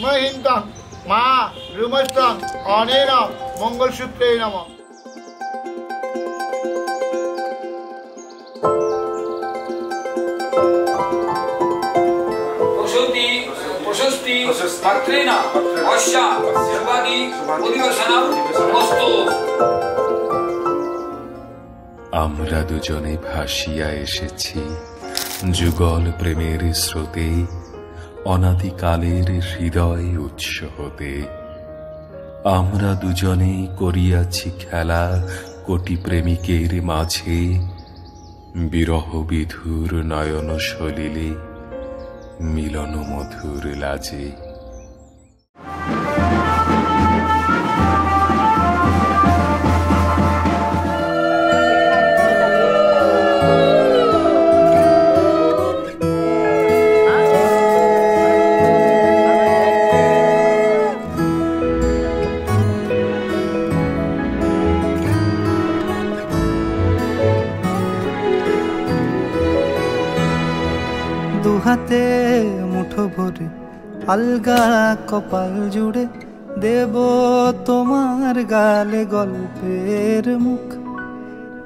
महिन्तं मा रुमस्तं अनेन मंगलसूत्रे नमः। प्रशस्ति पात्रेण अश्या शुभादि अधिवेशनम् अस्तु। আমরা দুজনে ভাসিয়া এসেছি যুগল প্রেমের স্রোতে, অনাদিকালের হৃদয় উৎস হতে। আমরা দুজনে করিয়াছি খেলা কোটি প্রেমিকের মাঝে, বিরহ বিধুর নয়ন সলিলে মিলন মধুর লাজে। দুহাতে মুঠো ভরে আলগা কপাল জুড়ে দেব তোমার গালে গল্পের মুখ।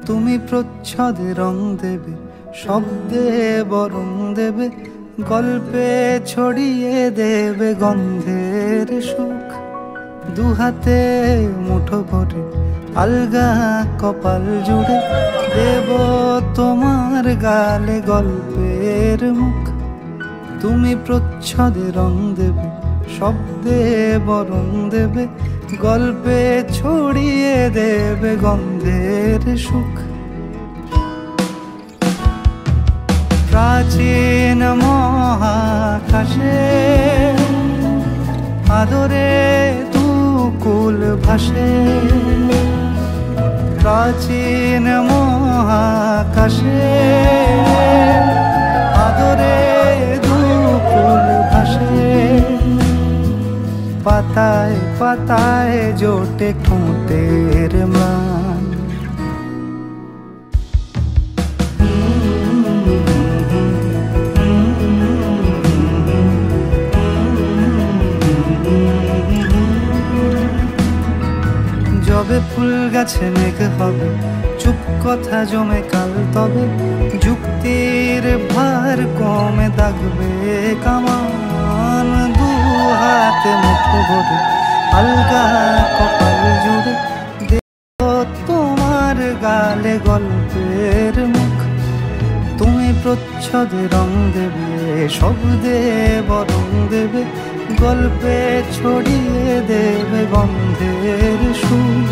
তুমি প্রচ্ছদে রং দেবে, শব্দে বরং দেবে, গল্পে ছড়িয়ে দেবে গন্ধের সুখ। দুহাতে মুঠো ভরে আলগা কপাল জুড়ে দেব তোমার গালে গল্পের মুখ। তুমি প্রচ্ছদে রং দেবে, শব্দে বরং দেবে, গল্পে ছড়িয়ে দেবে গন্ধের সুখ। প্রাচীন মহাকাশে আদরে দুকুল ভাসে, প্রাচীন মহাকাশে আদরে দুকুল ভাসে। পাতায় পাতায় জোটে ঠোঁটের ম্লান, যবে ফুল গাছে মেঘ হবে, চুপ কথা জমে কাল তবে, যুক্তির ভার কমে দাগবে কামান। দু হাতে মুঠো ভরে আলগা কপাল জুড়ে দেব তোমার গালে গল্পের মুখ। তুমি প্রচ্ছদে রং দেবে, শব্দে বরং দেবে, গল্পে ছড়িয়ে দেবে গন্ধের সুখ।